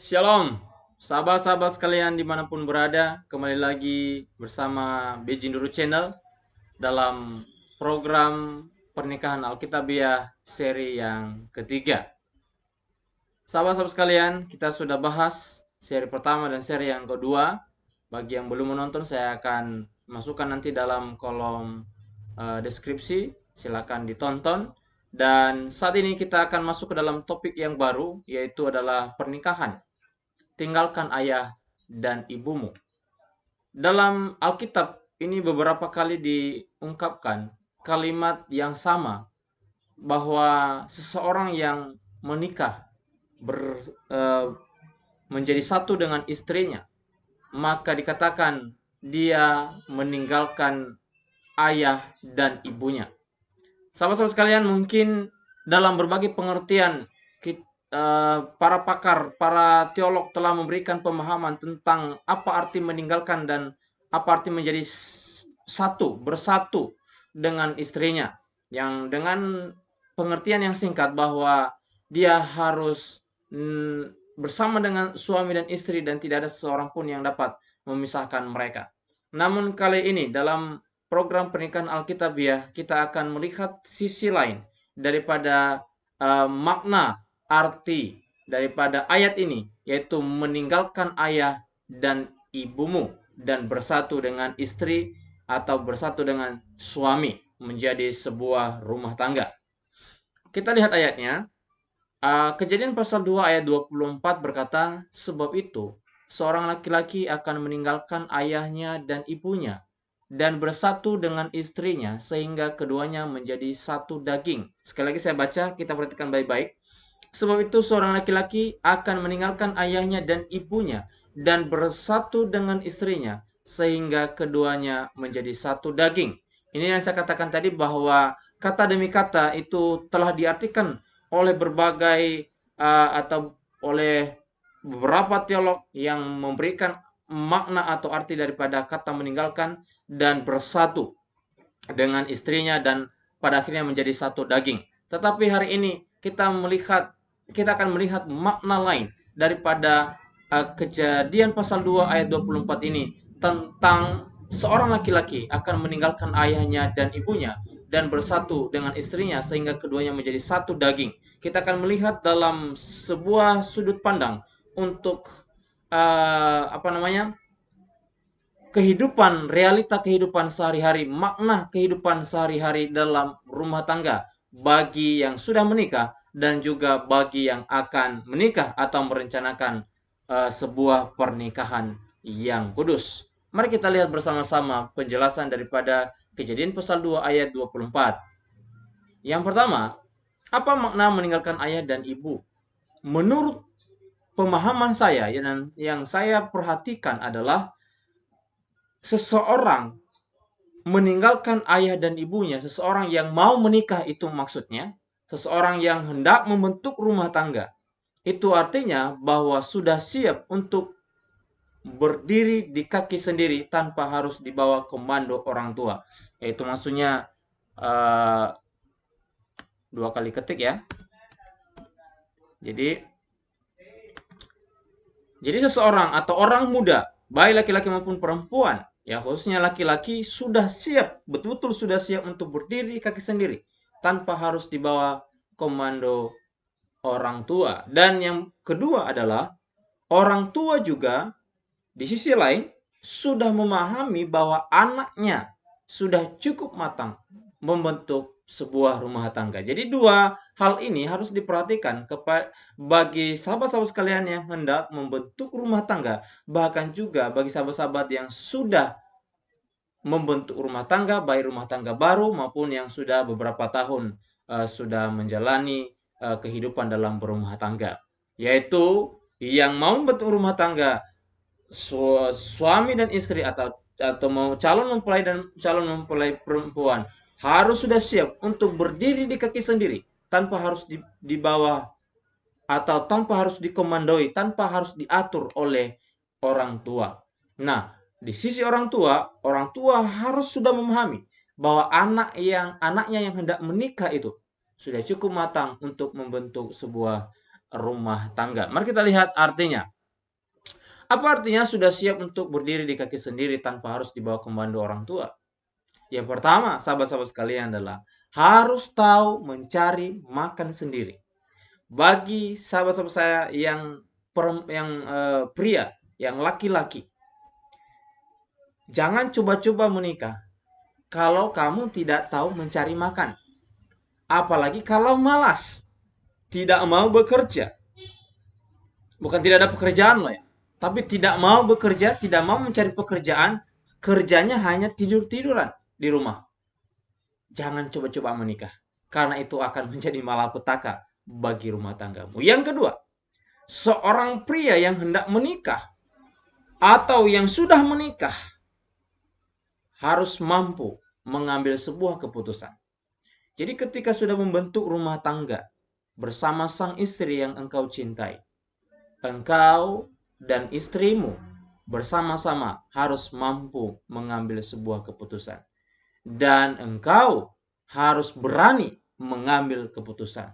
Shalom, sahabat-sahabat sekalian dimanapun berada, kembali lagi bersama Bejinduru Channel dalam program Pernikahan Alkitabiah seri yang ketiga. Sahabat-sahabat sekalian, kita sudah bahas seri pertama dan seri yang kedua. Bagi yang belum menonton, saya akan masukkan nanti dalam kolom deskripsi, silakan ditonton. Dan saat ini kita akan masuk ke dalam topik yang baru, yaitu adalah pernikahan. Tinggalkan ayah dan ibumu. Dalam Alkitab ini beberapa kali diungkapkan kalimat yang sama bahwa seseorang yang menikah ber, eh, menjadi satu dengan istrinya, maka dikatakan dia meninggalkan ayah dan ibunya. Sahabat-sahabat sekalian, mungkin dalam berbagai pengertian para pakar, para teolog telah memberikan pemahaman tentang apa arti meninggalkan dan apa arti menjadi bersatu dengan istrinya. Yang dengan pengertian yang singkat bahwa dia harus bersama dengan suami dan istri dan tidak ada seorang pun yang dapat memisahkan mereka. Namun kali ini dalam program pernikahan Alkitabiah kita akan melihat sisi lain daripada makna arti daripada ayat ini, yaitu meninggalkan ayah dan ibumu dan bersatu dengan istri atau bersatu dengan suami menjadi sebuah rumah tangga. Kita lihat ayatnya. Kejadian pasal 2 ayat 24 berkata, sebab itu seorang laki-laki akan meninggalkan ayahnya dan ibunya dan bersatu dengan istrinya sehingga keduanya menjadi satu daging. Sekali lagi saya baca, kita perhatikan baik-baik. Sebab itu seorang laki-laki akan meninggalkan ayahnya dan ibunya dan bersatu dengan istrinya sehingga keduanya menjadi satu daging. Ini yang saya katakan tadi bahwa kata demi kata itu telah diartikan oleh berbagai atau oleh beberapa teolog yang memberikan makna atau arti daripada kata meninggalkan dan bersatu dengan istrinya dan pada akhirnya menjadi satu daging. Tetapi hari ini kita akan melihat makna lain daripada kejadian pasal 2 ayat 24 ini tentang seorang laki-laki akan meninggalkan ayahnya dan ibunya dan bersatu dengan istrinya sehingga keduanya menjadi satu daging. Kita akan melihat dalam sebuah sudut pandang untuk realita kehidupan sehari-hari, makna kehidupan sehari-hari dalam rumah tangga bagi yang sudah menikah dan juga bagi yang akan menikah atau merencanakan sebuah pernikahan yang kudus. Mari kita lihat bersama-sama penjelasan daripada Kejadian pasal 2 ayat 24. Yang pertama, apa makna meninggalkan ayah dan ibu? Menurut pemahaman saya yang saya perhatikan adalah seseorang meninggalkan ayah dan ibunya, seseorang yang mau menikah itu maksudnya, seseorang yang hendak membentuk rumah tangga. Itu artinya bahwa sudah siap untuk berdiri di kaki sendiri tanpa harus dibawa komando orang tua. Yaitu maksudnya dua kali ketik ya. Jadi seseorang atau orang muda, baik laki-laki maupun perempuan, ya khususnya laki-laki sudah siap, betul-betul sudah siap untuk berdiri kaki sendiri tanpa harus dibawa komando orang tua. Dan yang kedua adalah orang tua juga di sisi lain sudah memahami bahwa anaknya sudah cukup matang membentuk sebuah rumah tangga. Jadi dua hal ini harus diperhatikan bagi sahabat-sahabat sekalian yang hendak membentuk rumah tangga, bahkan juga bagi sahabat-sahabat yang sudah membentuk rumah tangga, baik rumah tangga baru maupun yang sudah beberapa tahun sudah menjalani kehidupan dalam berumah tangga. Yaitu yang mau membentuk rumah tangga, suami dan istri atau mau calon mempelai dan calon mempelai perempuan harus sudah siap untuk berdiri di kaki sendiri tanpa harus di bawah atau tanpa harus dikomandoi, tanpa harus diatur oleh orang tua. Nah, di sisi orang tua harus sudah memahami bahwa anaknya yang hendak menikah itu sudah cukup matang untuk membentuk sebuah rumah tangga. Mari kita lihat artinya. Apa artinya sudah siap untuk berdiri di kaki sendiri tanpa harus dibawa komando orang tua? Yang pertama, sahabat-sahabat sekalian adalah harus tahu mencari makan sendiri. Bagi sahabat-sahabat saya yang pria, yang laki-laki, jangan coba-coba menikah kalau kamu tidak tahu mencari makan. Apalagi kalau malas, tidak mau bekerja. Bukan tidak ada pekerjaan loh ya. Tapi tidak mau bekerja, tidak mau mencari pekerjaan, kerjanya hanya tidur-tiduran di rumah. Jangan coba-coba menikah. Karena itu akan menjadi malapetaka bagi rumah tanggamu. Yang kedua, seorang pria yang hendak menikah atau yang sudah menikah harus mampu mengambil sebuah keputusan. Jadi ketika sudah membentuk rumah tangga bersama sang istri yang engkau cintai, engkau dan istrimu bersama-sama harus mampu mengambil sebuah keputusan. Dan engkau harus berani mengambil keputusan.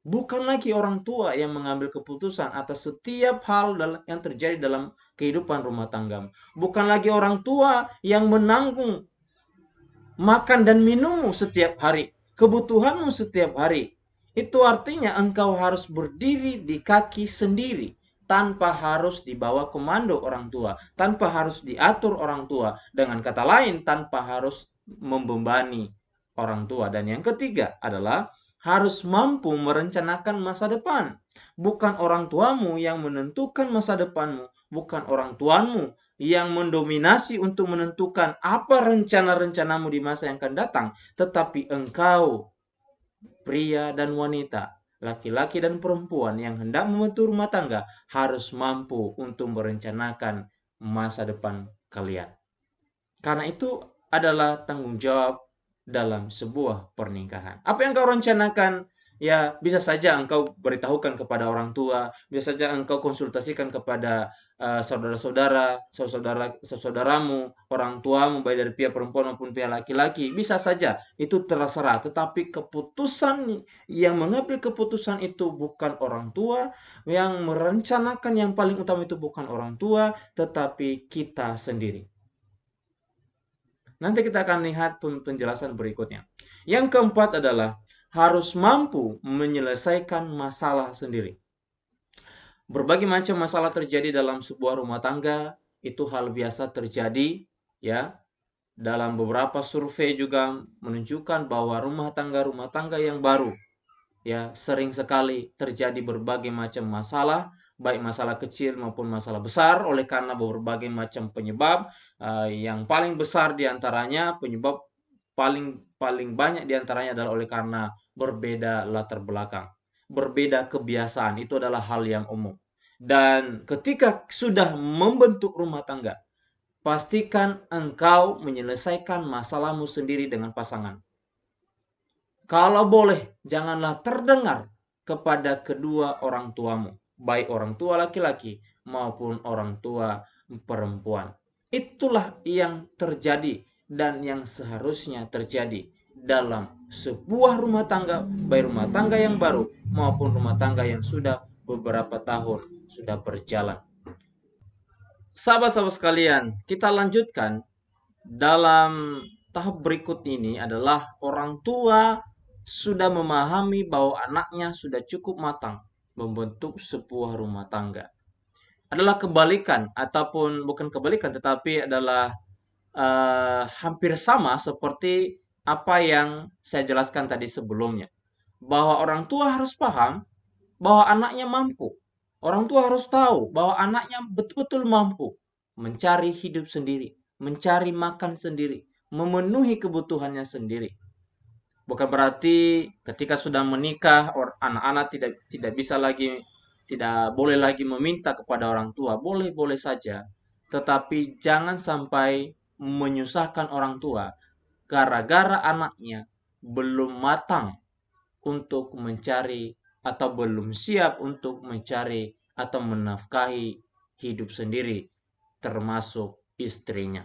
Bukan lagi orang tua yang mengambil keputusan atas setiap hal yang terjadi dalam kehidupan rumah tanggamu. Bukan lagi orang tua yang menanggung makan dan minummu setiap hari, kebutuhanmu setiap hari. Itu artinya engkau harus berdiri di kaki sendiri tanpa harus dibawa komando orang tua, tanpa harus diatur orang tua. Dengan kata lain, tanpa harus membebani orang tua. Dan yang ketiga adalah harus mampu merencanakan masa depan. Bukan orang tuamu yang menentukan masa depanmu, bukan orang tuamu yang mendominasi untuk menentukan apa rencana-rencanamu di masa yang akan datang, tetapi engkau, pria dan wanita, laki-laki dan perempuan yang hendak membentuk rumah tangga, harus mampu untuk merencanakan masa depan kalian. Karena itu adalah tanggung jawab dalam sebuah pernikahan. Apa yang kau rencanakan, ya bisa saja engkau beritahukan kepada orang tua, bisa saja engkau konsultasikan kepada saudara-saudara, saudaramu, orang tuamu, baik dari pihak perempuan maupun pihak laki-laki, bisa saja itu terserah. Tetapi keputusan yang mengambil keputusan itu bukan orang tua, yang merencanakan yang paling utama itu bukan orang tua, tetapi kita sendiri. Nanti kita akan lihat penjelasan berikutnya. Yang keempat adalah harus mampu menyelesaikan masalah sendiri. Berbagai macam masalah terjadi dalam sebuah rumah tangga, itu hal biasa terjadi ya. Dalam beberapa survei juga menunjukkan bahwa rumah tangga yang baru ya sering sekali terjadi berbagai macam masalah, baik masalah kecil maupun masalah besar oleh karena berbagai macam penyebab. Yang paling besar diantaranya, penyebab paling paling banyak diantaranya adalah oleh karena berbeda latar belakang, berbeda kebiasaan. Itu adalah hal yang umum. Dan ketika sudah membentuk rumah tangga, pastikan engkau menyelesaikan masalahmu sendiri dengan pasangan. Kalau boleh, janganlah terdengar kepada kedua orang tuamu, baik orang tua laki-laki maupun orang tua perempuan. Itulah yang terjadi dan yang seharusnya terjadi dalam sebuah rumah tangga, baik rumah tangga yang baru maupun rumah tangga yang sudah beberapa tahun sudah berjalan. Sahabat-sahabat sekalian, kita lanjutkan dalam tahap berikut ini adalah orang tua sudah memahami bahwa anaknya sudah cukup matang membentuk sebuah rumah tangga. Adalah kebalikan ataupun bukan kebalikan tetapi adalah hampir sama seperti apa yang saya jelaskan tadi sebelumnya. Bahwa orang tua harus paham bahwa anaknya mampu. Orang tua harus tahu bahwa anaknya betul-betul mampu mencari hidup sendiri, mencari makan sendiri, memenuhi kebutuhannya sendiri. Bukan berarti ketika sudah menikah, anak-anak tidak bisa lagi, tidak boleh lagi meminta kepada orang tua. Boleh-boleh saja. Tetapi jangan sampai menyusahkan orang tua gara-gara anaknya belum matang untuk mencari atau belum siap untuk mencari atau menafkahi hidup sendiri termasuk istrinya.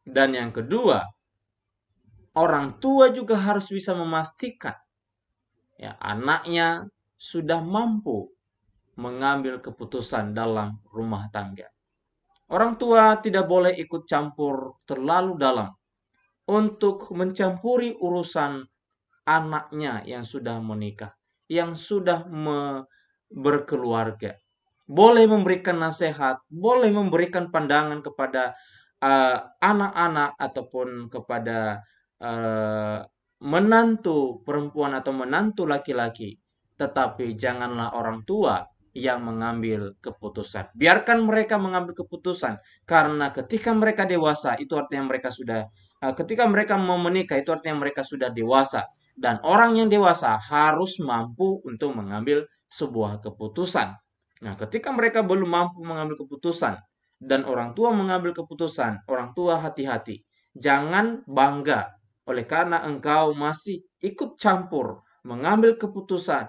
Dan yang kedua, orang tua juga harus bisa memastikan ya anaknya sudah mampu mengambil keputusan dalam rumah tangga. Orang tua tidak boleh ikut campur terlalu dalam untuk mencampuri urusan anaknya yang sudah menikah, yang sudah berkeluarga. Boleh memberikan nasihat, boleh memberikan pandangan kepada anak-anak ataupun kepada uh, menantu perempuan atau menantu laki-laki. Tetapi janganlah orang tua yang mengambil keputusan. Biarkan mereka mengambil keputusan, karena ketika mereka dewasa itu artinya mereka sudah ketika mereka mau menikah itu artinya mereka sudah dewasa, dan orang yang dewasa harus mampu untuk mengambil sebuah keputusan. Nah, ketika mereka belum mampu mengambil keputusan dan orang tua mengambil keputusan, orang tua hati-hati. Jangan bangga oleh karena engkau masih ikut campur mengambil keputusan,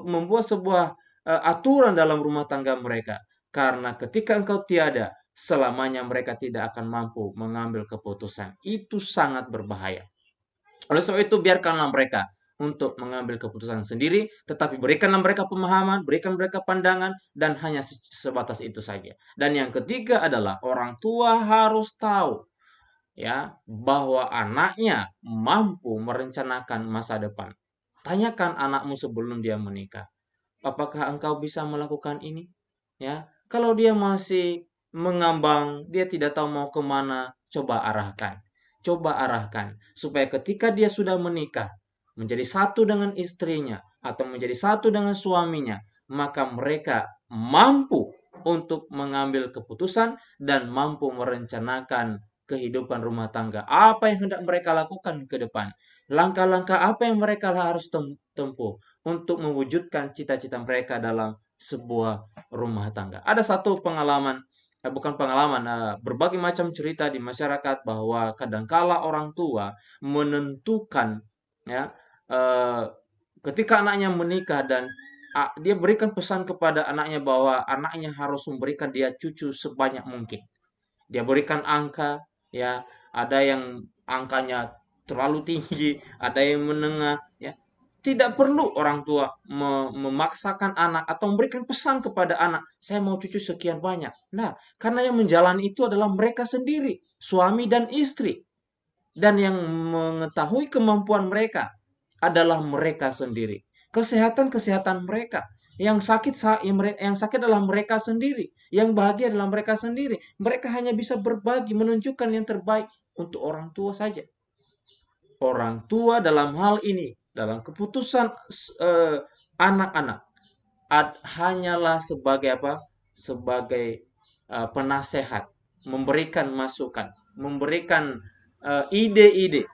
membuat sebuah aturan dalam rumah tangga mereka. Karena ketika engkau tiada, selamanya mereka tidak akan mampu mengambil keputusan. Itu sangat berbahaya. Oleh sebab itu, biarkanlah mereka untuk mengambil keputusan sendiri, tetapi berikanlah mereka pemahaman, berikan mereka pandangan, dan hanya sebatas itu saja. Dan yang ketiga adalah orang tua harus tahu ya bahwa anaknya mampu merencanakan masa depan. Tanyakan anakmu sebelum dia menikah, apakah engkau bisa melakukan ini? Ya, kalau dia masih mengambang, dia tidak tahu mau kemana, coba arahkan. Coba arahkan. Supaya ketika dia sudah menikah, menjadi satu dengan istrinya, atau menjadi satu dengan suaminya, maka mereka mampu untuk mengambil keputusan dan mampu merencanakan kehidupan rumah tangga. Apa yang hendak mereka lakukan ke depan? Langkah-langkah apa yang mereka harus tempuh untuk mewujudkan cita-cita mereka dalam sebuah rumah tangga. Ada satu pengalaman, bukan pengalaman, berbagai macam cerita di masyarakat bahwa kadangkala orang tua menentukan ya eh, ketika anaknya menikah dan dia berikan pesan kepada anaknya bahwa anaknya harus memberikan dia cucu sebanyak mungkin. Dia berikan angka, ya, ada yang angkanya terlalu tinggi, ada yang menengah, ya. Tidak perlu orang tua memaksakan anak atau memberikan pesan kepada anak, saya mau cucu sekian banyak. Nah, karena yang menjalani itu adalah mereka sendiri, suami dan istri. Dan yang mengetahui kemampuan mereka adalah mereka sendiri. Kesehatan-kesehatan mereka. Yang sakit adalah mereka sendiri. Yang bahagia adalah mereka sendiri. Mereka hanya bisa berbagi, menunjukkan yang terbaik untuk orang tua saja. Orang tua dalam hal ini, dalam keputusan eh, anak-anak, hanyalah sebagai apa? Sebagai penasehat, memberikan masukan, memberikan ide-ide.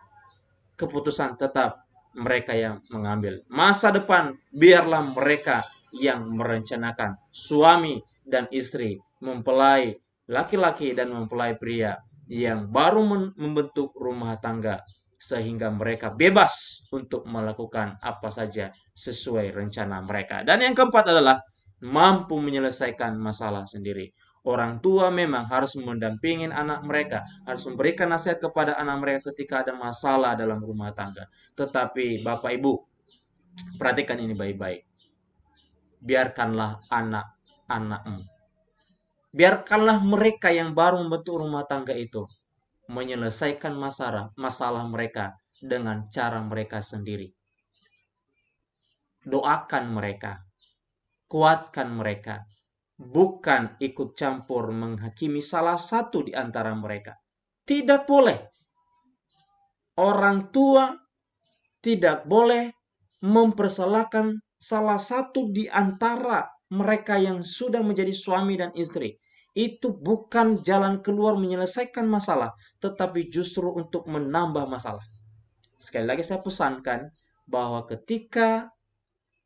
Keputusan tetap mereka yang mengambil. Masa depan biarlah mereka yang merencanakan. Suami dan istri, mempelai laki-laki dan mempelai pria yang baru membentuk rumah tangga, sehingga mereka bebas untuk melakukan apa saja sesuai rencana mereka. Dan yang keempat adalah mampu menyelesaikan masalah sendiri. Orang tua memang harus mendampingi anak mereka, harus memberikan nasihat kepada anak mereka ketika ada masalah dalam rumah tangga. Tetapi Bapak Ibu, perhatikan ini baik-baik. Biarkanlah anak-anakmu, biarkanlah mereka yang baru membentuk rumah tangga itu menyelesaikan masalah mereka dengan cara mereka sendiri. Doakan mereka, kuatkan mereka, bukan ikut campur menghakimi salah satu di antara mereka. Tidak boleh. Orang tua tidak boleh mempersalahkan salah satu di antara mereka yang sudah menjadi suami dan istri. Itu bukan jalan keluar menyelesaikan masalah, tetapi justru untuk menambah masalah. Sekali lagi saya pesankan bahwa ketika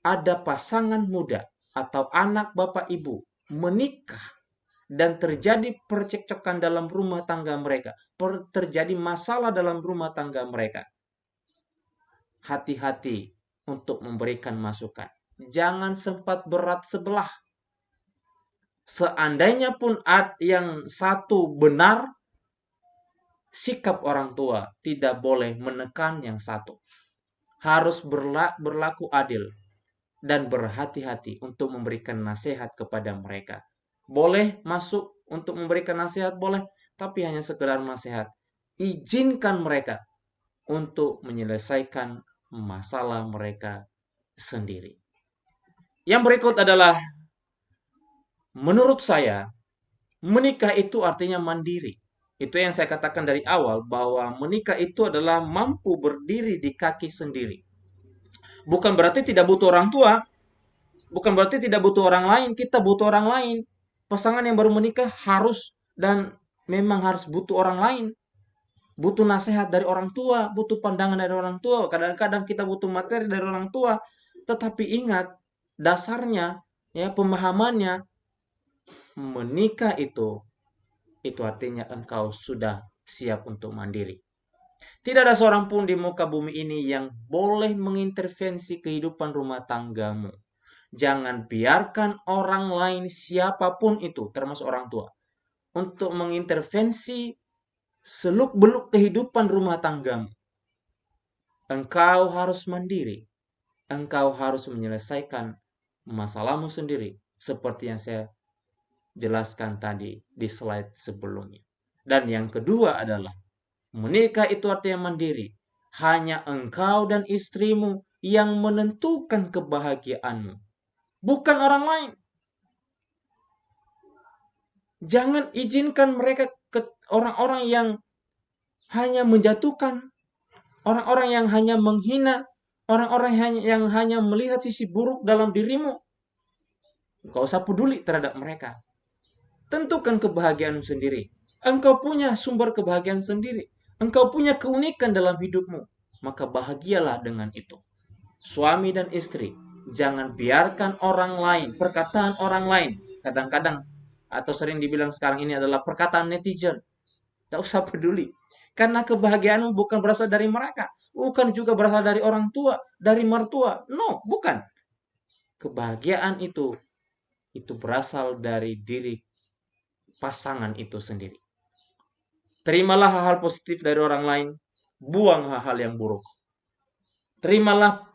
ada pasangan muda atau anak bapak ibu menikah dan terjadi percekcokan dalam rumah tangga mereka, terjadi masalah dalam rumah tangga mereka, hati-hati untuk memberikan masukan. Jangan sempat berat sebelah. Seandainya pun yang satu benar, sikap orang tua tidak boleh menekan yang satu. Harus berlaku adil dan berhati-hati untuk memberikan nasihat kepada mereka. Boleh masuk untuk memberikan nasihat boleh, tapi hanya sekedar nasihat. Izinkan mereka untuk menyelesaikan masalah mereka sendiri. Yang berikut adalah, menurut saya, menikah itu artinya mandiri. Itu yang saya katakan dari awal, bahwa menikah itu adalah mampu berdiri di kaki sendiri. Bukan berarti tidak butuh orang tua, bukan berarti tidak butuh orang lain, kita butuh orang lain. Pasangan yang baru menikah harus dan memang harus butuh orang lain. Butuh nasihat dari orang tua, butuh pandangan dari orang tua. Kadang-kadang kita butuh materi dari orang tua. Tetapi ingat, dasarnya, ya, pemahamannya, menikah itu artinya engkau sudah siap untuk mandiri. Tidak ada seorang pun di muka bumi ini yang boleh mengintervensi kehidupan rumah tanggamu. Jangan biarkan orang lain, siapapun itu, termasuk orang tua, untuk mengintervensi seluk-beluk kehidupan rumah tanggamu. Engkau harus mandiri. Engkau harus menyelesaikan masalahmu sendiri, seperti yang saya jelaskan tadi di slide sebelumnya. Dan yang kedua adalah, menikah itu artinya mandiri. Hanya engkau dan istrimu yang menentukan kebahagiaanmu, bukan orang lain. Jangan izinkan mereka, orang-orang yang hanya menjatuhkan, orang-orang yang hanya menghina, orang-orang yang hanya melihat sisi buruk dalam dirimu. Gak usah peduli terhadap mereka. Tentukan kebahagiaanmu sendiri. Engkau punya sumber kebahagiaan sendiri. Engkau punya keunikan dalam hidupmu. Maka bahagialah dengan itu. Suami dan istri, jangan biarkan orang lain, perkataan orang lain. Kadang-kadang, atau sering dibilang sekarang ini adalah perkataan netizen. Tak usah peduli. Karena kebahagiaanmu bukan berasal dari mereka. Bukan juga berasal dari orang tua, dari mertua. No, bukan. Kebahagiaan itu berasal dari diri pasangan itu sendiri. Terimalah hal-hal positif dari orang lain, buang hal-hal yang buruk. Terimalah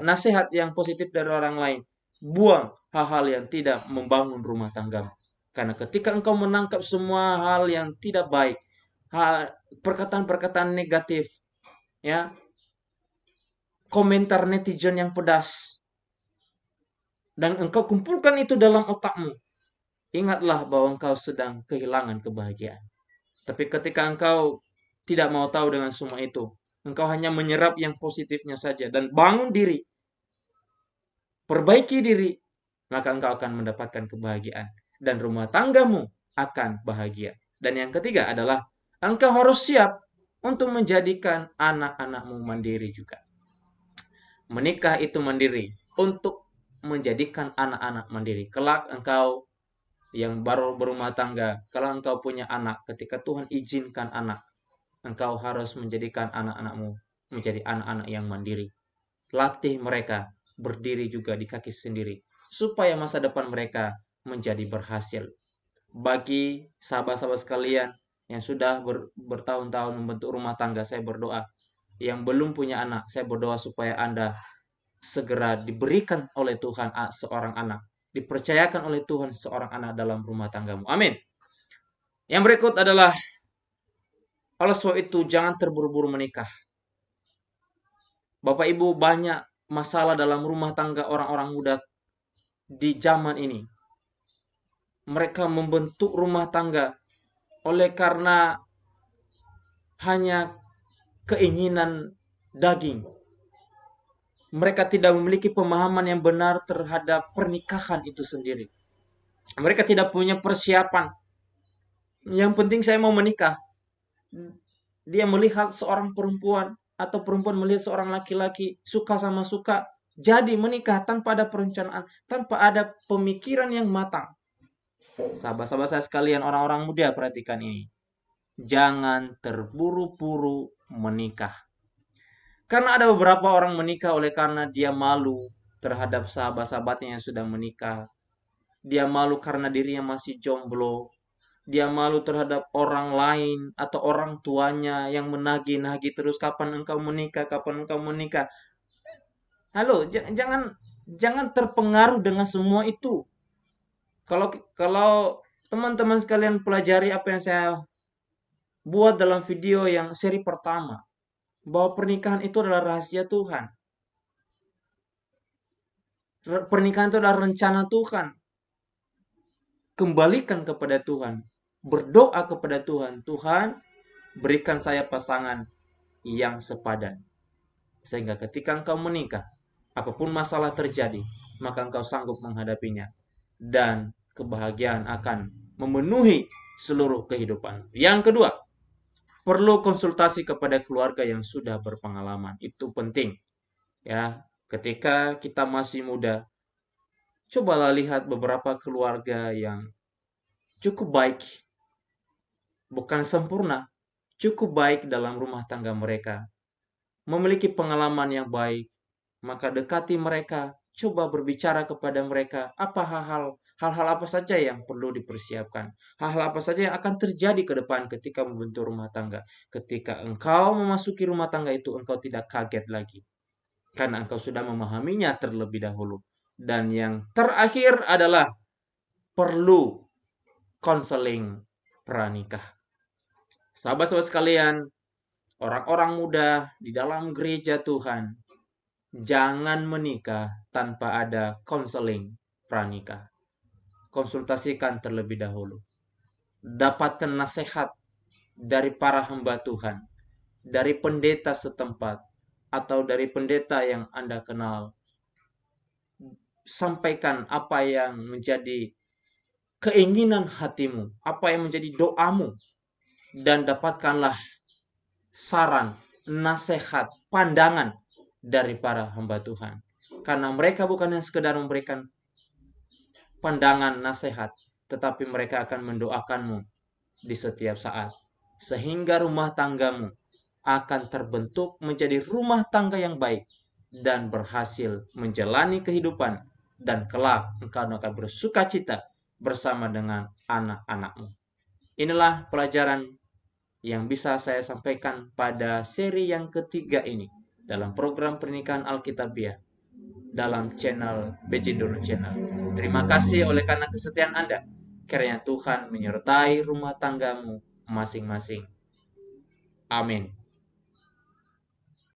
nasihat yang positif dari orang lain, buang hal-hal yang tidak membangun rumah tanggamu. Karena ketika engkau menangkap semua hal yang tidak baik, perkataan-perkataan negatif, ya, komentar netizen yang pedas, dan engkau kumpulkan itu dalam otakmu, ingatlah bahwa engkau sedang kehilangan kebahagiaan. Tapi ketika engkau tidak mau tahu dengan semua itu, engkau hanya menyerap yang positifnya saja dan bangun diri, perbaiki diri, maka engkau akan mendapatkan kebahagiaan dan rumah tanggamu akan bahagia. Dan yang ketiga adalah, engkau harus siap untuk menjadikan anak-anakmu mandiri juga. Menikah itu mandiri untuk menjadikan anak-anak mandiri. Kelak engkau yang baru berumah tangga, kalau engkau punya anak, ketika Tuhan izinkan anak, engkau harus menjadikan anak-anakmu menjadi anak-anak yang mandiri. Latih mereka berdiri juga di kaki sendiri, supaya masa depan mereka menjadi berhasil. Bagi sahabat-sahabat sekalian yang sudah bertahun-tahun membentuk rumah tangga, saya berdoa. Yang belum punya anak, saya berdoa supaya Anda segera diberikan oleh Tuhan seorang anak, dipercayakan oleh Tuhan seorang anak dalam rumah tanggamu. Amin. Yang berikut adalah, oleh sebab itu jangan terburu-buru menikah. Bapak Ibu, banyak masalah dalam rumah tangga orang-orang muda di zaman ini. Mereka membentuk rumah tangga oleh karena hanya keinginan daging. Mereka tidak memiliki pemahaman yang benar terhadap pernikahan itu sendiri. Mereka tidak punya persiapan. Yang penting saya mau menikah. Dia melihat seorang perempuan atau perempuan melihat seorang laki-laki, suka sama suka, jadi menikah tanpa ada perencanaan, tanpa ada pemikiran yang matang. Sahabat-sahabat saya sekalian, orang-orang muda, perhatikan ini. Jangan terburu-buru menikah. Karena ada beberapa orang menikah oleh karena dia malu terhadap sahabat-sahabatnya yang sudah menikah. Dia malu karena dirinya masih jomblo. Dia malu terhadap orang lain atau orang tuanya yang menagih-nagih terus, kapan engkau menikah, kapan engkau menikah. Halo, jangan terpengaruh dengan semua itu. Kalau Teman-teman sekalian pelajari apa yang saya buat dalam video yang seri pertama. Bahwa pernikahan itu adalah rahasia Tuhan. Pernikahan itu adalah rencana Tuhan. Kembalikan kepada Tuhan. Berdoa kepada Tuhan. Tuhan, berikan saya pasangan yang sepadan. Sehingga ketika engkau menikah, apapun masalah terjadi, maka engkau sanggup menghadapinya. Dan kebahagiaan akan memenuhi seluruh kehidupan. Yang kedua, perlu konsultasi kepada keluarga yang sudah berpengalaman. Itu penting. Ya, ketika kita masih muda, cobalah lihat beberapa keluarga yang cukup baik, bukan sempurna, cukup baik dalam rumah tangga mereka, memiliki pengalaman yang baik, maka dekati mereka, coba berbicara kepada mereka, apa hal-hal apa saja yang perlu dipersiapkan, hal-hal apa saja yang akan terjadi ke depan ketika membentuk rumah tangga. Ketika engkau memasuki rumah tangga itu, engkau tidak kaget lagi, karena engkau sudah memahaminya terlebih dahulu. Dan yang terakhir adalah perlu konseling pranikah. Sahabat-sahabat sekalian, orang-orang muda di dalam gereja Tuhan, jangan menikah tanpa ada konseling pranikah. Konsultasikan terlebih dahulu. Dapatkan nasihat dari para hamba Tuhan, dari pendeta setempat, atau dari pendeta yang Anda kenal. Sampaikan apa yang menjadi keinginan hatimu, apa yang menjadi doamu, dan dapatkanlah saran, nasihat, pandangan dari para hamba Tuhan. Karena mereka bukan yang sekedar memberikan pandangan, nasihat, tetapi mereka akan mendoakanmu di setiap saat. Sehingga rumah tanggamu akan terbentuk menjadi rumah tangga yang baik dan berhasil menjalani kehidupan, dan kelak engkau akan bersuka cita bersama dengan anak-anakmu. Inilah pelajaran yang bisa saya sampaikan pada seri yang ketiga ini dalam program Pernikahan Alkitabiah dalam channel BJ Dono Channel. Terima kasih oleh karena kesetiaan Anda. Kiranya Tuhan menyertai rumah tanggamu masing-masing. Amin.